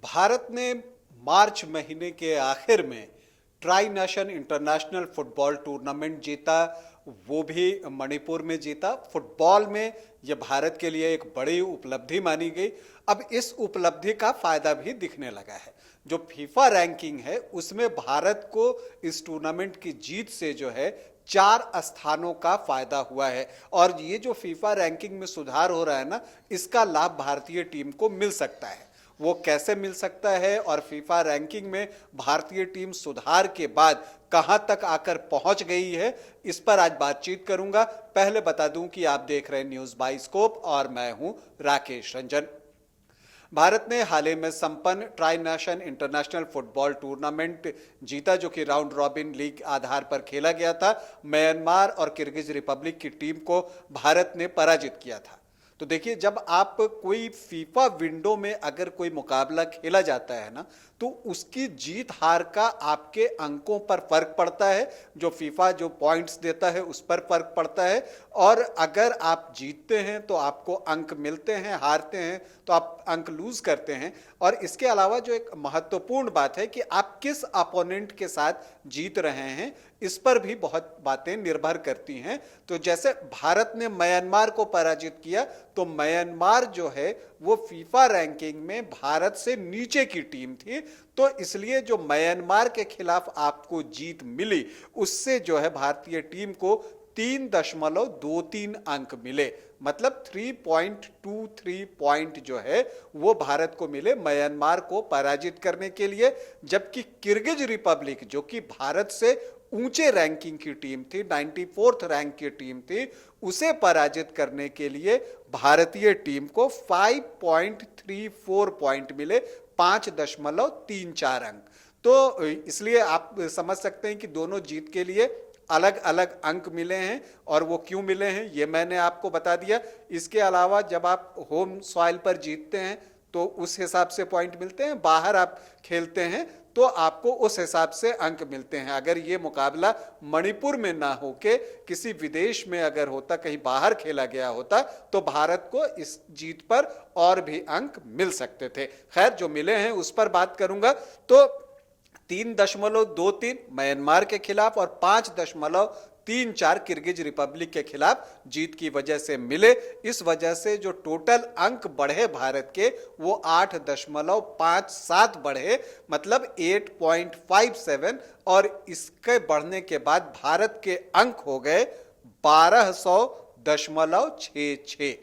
भारत ने मार्च महीने के आखिर में tri nation international football tournament जीता, वो भी मणिपुर में जीता। फुटबॉल में यह भारत के लिए एक बड़ी उपलब्धि मानी गई। अब इस उपलब्धि का फायदा भी दिखने लगा है। जो फीफा रैंकिंग है उसमें भारत को इस टूर्नामेंट की जीत से जो है 4 स्थानों का फायदा हुआ है। और ये जो फीफा रैंकिंग में सुधार हो रहा है ना, इसका लाभ भारतीय टीम को मिल सकता है। वो कैसे मिल सकता है और फीफा रैंकिंग में भारतीय टीम सुधार के बाद कहां तक आकर पहुंच गई है, इस पर आज बातचीत करूंगा। पहले बता दूं कि आप देख रहे हैं न्यूज बाइस्कोप और मैं हूं राकेश रंजन। भारत ने हाल ही में संपन्न tri nation international football tournament जीता, जो कि राउंड रॉबिन लीग आधार पर खेला गया था। म्यांमार और किर्गिज रिपब्लिक की टीम को भारत ने पराजित किया था। तो देखिए, जब आप कोई फीफा विंडो में अगर कोई मुकाबला खेला जाता है ना, तो उसकी जीत हार का आपके अंकों पर फर्क पड़ता है। जो फीफा जो पॉइंट्स देता है उस पर फर्क पड़ता है। और अगर आप जीतते हैं तो आपको अंक मिलते हैं, हारते हैं तो आप अंक लूज करते हैं। और इसके अलावा जो एक महत्वपूर्ण बात है कि आप किस अपोनेंट के साथ जीत रहे हैं, इस पर भी बहुत बातें निर्भर करती हैं। तो जैसे भारत ने म्यांमार को पराजित किया, तो म्यांमार जो है वो फीफा रैंकिंग में भारत से नीचे की टीम थी। तो इसलिए जो म्यांमार के खिलाफ आपको जीत मिली, उससे जो है भारतीय टीम को 3.23 अंक मिले। मतलब 3.23 पॉइंट जो है वो भारत को मिले म्यांमार को पराजित करने के लिए। जबकि किर्गिज रिपब्लिक, जो कि भारत से ऊंचे रैंकिंग की टीम थी, 94th रैंक की टीम थी, उसे पराजित करने के लिए भारतीय टीम को 5.34 पॉइंट मिले, 5.34 अंक। तो इसलिए आप समझ सकते हैं कि दोनों जीत के लिए अलग अलग अंक मिले हैं। और वो क्यों मिले हैं ये मैंने आपको बता दिया। इसके अलावा जब आप होम सॉइल पर जीतते हैं तो उस हिसाब से पॉइंट मिलते हैं, बाहर आप खेलते हैं तो आपको उस हिसाब से अंक मिलते हैं। अगर ये मुकाबला मणिपुर में ना होके किसी विदेश में अगर होता, कहीं बाहर खेला गया होता, तो भारत को इस जीत पर और भी अंक मिल सकते थे। खैर, जो मिले हैं उस पर बात करूंगा। तो 3.23 म्यांमार के खिलाफ और 5.34 किर्गिज रिपब्लिक के खिलाफ जीत की वजह से मिले। इस वजह से जो टोटल अंक बढ़े भारत के, वो 8.57 बढ़े, मतलब 8.57। और इसके बढ़ने के बाद भारत के अंक हो गए 1200.66।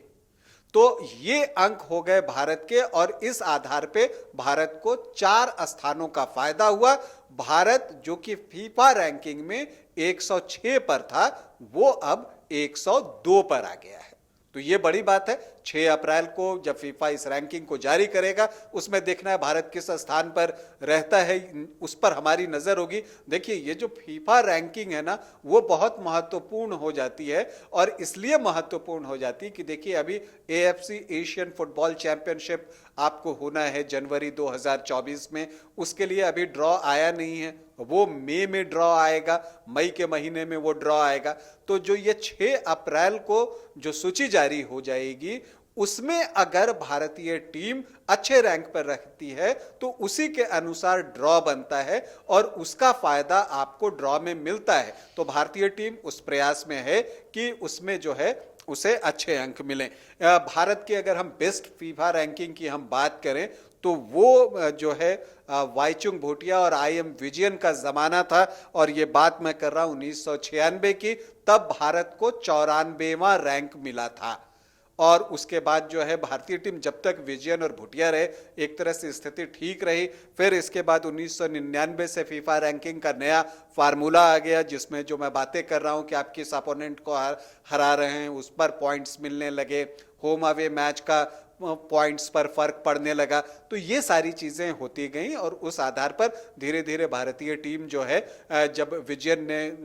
तो ये अंक हो गए भारत के, और इस आधार पे भारत को 4 स्थानों का फायदा हुआ। भारत जो कि फीफा रैंकिंग में 106 पर था, वो अब 102 पर आ गया है। तो ये बड़ी बात है। 6 अप्रैल को जब फीफा इस रैंकिंग को जारी करेगा, उसमें देखना है भारत किस स्थान पर रहता है, उस पर हमारी नजर होगी। देखिए, ये जो फीफा रैंकिंग है ना, वो बहुत महत्वपूर्ण हो जाती है। और इसलिए महत्वपूर्ण हो जाती है कि देखिए, अभी एएफसी एशियन फुटबॉल चैंपियनशिप आपको होना है जनवरी 2024 में। उसके लिए अभी ड्रॉ आया नहीं है, वो मई में ड्रॉ आएगा, मई के महीने में वो ड्रॉ आएगा। तो जो ये 6 अप्रैल को जो सूची जारी हो जाएगी, उसमें अगर भारतीय टीम अच्छे रैंक पर रखती है तो उसी के अनुसार ड्रॉ बनता है और उसका फायदा आपको ड्रॉ में मिलता है। तो भारतीय टीम उस प्रयास में है कि उसमें जो है उसे अच्छे अंक मिलें। भारत के अगर हम बेस्ट फीफा रैंकिंग की हम बात करें, तो वो जो है वाईचुंग भूटिया और आईएम विजयन का जमाना था। और ये बात मैं कर रहा हूं 1996 की। तब भारत को 94वां रैंक मिला था। और उसके बाद जो है भारतीय टीम, जब तक विजयन और भूटिया रहे, एक तरह से स्थिति ठीक रही। फिर इसके बाद 1999 से फीफा रैंकिंग का नया फार्मूला आ गया, जिसमें जो मैं बातें कर रहा हूं कि आप किस अपोनेंट को हरा रहे हैं उस पर पॉइंट्स मिलने लगे, होम अवे मैच का पॉइंट्स पर फर्क पड़ने लगा। तो ये सारी चीजें होती गई और उस आधार पर धीरे धीरे भारतीय टीम जो है, जब विजयन ने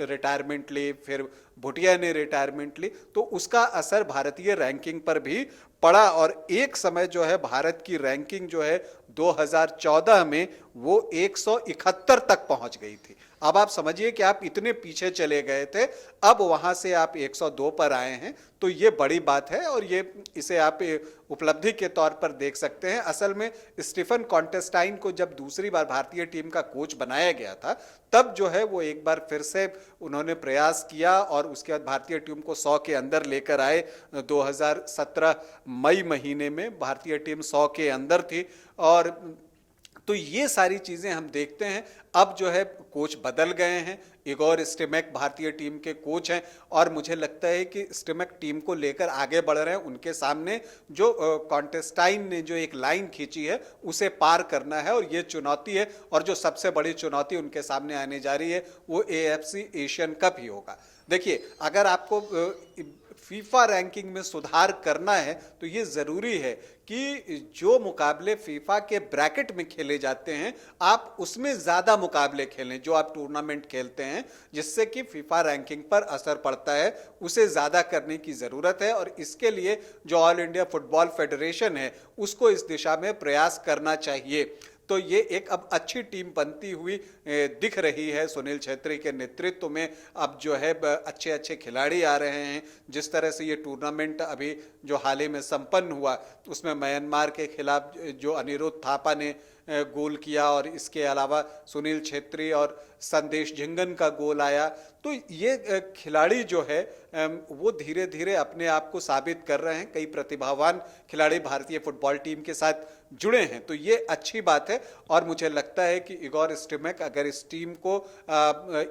रिटायरमेंट ली, फिर भूटिया ने रिटायरमेंट ली, तो उसका असर भारतीय रैंकिंग पर भी पड़ा। और एक समय जो है भारत की रैंकिंग जो है 2014 में वो 171 तक पहुंच गई थी। अब आप समझिए कि आप इतने पीछे चले गए थे, अब वहां से आप 102 पर आए हैं। तो तो ये बड़ी बात है और ये इसे आप उपलब्धि के तौर पर देख सकते हैं। असल में स्टीफन कॉन्टेस्टाइन को जब दूसरी बार भारतीय टीम का कोच बनाया गया था, तब जो है वो एक बार फिर से उन्होंने प्रयास किया और उसके बाद भारतीय टीम को 100 के अंदर लेकर आए। 2017 मई महीने में भारतीय टीम 100 के अंदर थी। और तो ये सारी चीज़ें हम देखते हैं। अब जो है कोच बदल गए हैं, इगोर स्टिमैक भारतीय टीम के कोच हैं और मुझे लगता है कि स्टिमैक टीम को लेकर आगे बढ़ रहे हैं। उनके सामने जो कॉन्टेस्टाइन ने जो एक लाइन खींची है उसे पार करना है और ये चुनौती है। और जो सबसे बड़ी चुनौती उनके सामने आने जा रही है वो AFC एशियन कप ही होगा। देखिए, अगर आपको फीफा रैंकिंग में सुधार करना है तो ये ज़रूरी है कि जो मुकाबले फीफा के ब्रैकेट में खेले जाते हैं आप उसमें ज़्यादा मुकाबले खेलें। जो आप टूर्नामेंट खेलते हैं जिससे कि फीफा रैंकिंग पर असर पड़ता है, उसे ज़्यादा करने की ज़रूरत है। और इसके लिए जो ऑल इंडिया फुटबॉल फेडरेशन है उसको इस दिशा में प्रयास करना चाहिए। तो ये एक अब अच्छी टीम बनती हुई दिख रही है सुनील छेत्री के नेतृत्व में। अब जो है अच्छे अच्छे खिलाड़ी आ रहे हैं। जिस तरह से ये टूर्नामेंट अभी जो हाल ही में संपन्न हुआ उसमें म्यांमार के खिलाफ जो अनिरुद्ध थापा ने गोल किया और इसके अलावा सुनील छेत्री और संदेश झिंगन का गोल आया। तो ये खिलाड़ी जो है वो धीरे धीरे अपने आप को साबित कर रहे हैं। कई प्रतिभावान खिलाड़ी भारतीय फुटबॉल टीम के साथ जुड़े हैं, तो ये अच्छी बात है। और मुझे लगता है कि इगोर स्टिमैक अगर इस टीम को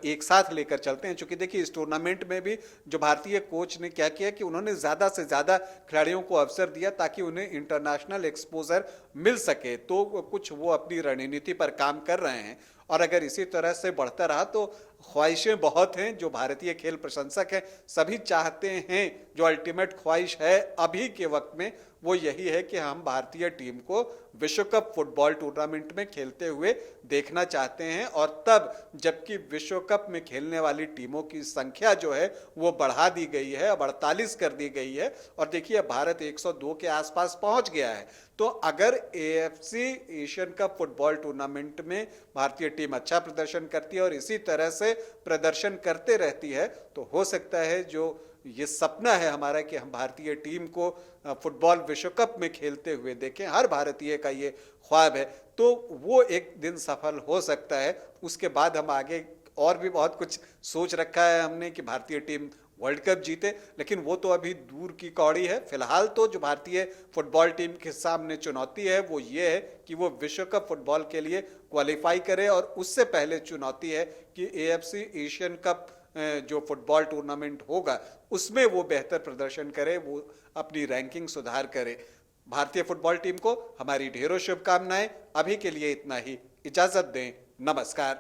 एक साथ लेकर चलते हैं, चूंकि देखिए इस टूर्नामेंट में भी जो भारतीय कोच ने क्या किया कि उन्होंने ज़्यादा से ज़्यादा खिलाड़ियों को अवसर दिया ताकि उन्हें इंटरनेशनल एक्सपोजर मिल सके। तो कुछ वो अपनी रणनीति पर काम कर रहे हैं और अगर इसी तरह से बढ़ता रहा तो ख्वाहिशें बहुत हैं। जो भारतीय खेल प्रशंसक हैं सभी चाहते हैं, जो अल्टीमेट ख्वाहिश है अभी के वक्त में वो यही है कि हम भारतीय टीम को विश्व कप फुटबॉल टूर्नामेंट में खेलते हुए देखना चाहते हैं। और तब जबकि विश्व कप में खेलने वाली टीमों की संख्या जो है वो बढ़ा दी गई है, अब 48 कर दी गई है। और देखिए भारत 102 के आसपास पहुंच गया है। तो अगर AFC Asian cup football tournament में भारतीय टीम अच्छा प्रदर्शन करती है और इसी तरह से प्रदर्शन करते रहती है तो हो सकता है जो ये सपना है हमारा कि हम भारतीय टीम को फुटबॉल विश्व कप में खेलते हुए देखें, हर भारतीय का ये ख्वाब है, तो वो एक दिन सफल हो सकता है। उसके बाद हम आगे और भी बहुत कुछ सोच रखा है हमने कि भारतीय टीम वर्ल्ड कप जीते, लेकिन वो तो अभी दूर की कौड़ी है। फिलहाल तो जो भारतीय फुटबॉल टीम के सामने चुनौती है वो ये है कि वो विश्व कप फुटबॉल के लिए क्वालिफाई करे और उससे पहले चुनौती है कि AFC एशियन कप जो फुटबॉल टूर्नामेंट होगा उसमें वो बेहतर प्रदर्शन करे, वो अपनी रैंकिंग सुधार करे। भारतीय फुटबॉल टीम को हमारी ढेरों शुभकामनाएं। अभी के लिए इतना ही, इजाजत दें, नमस्कार।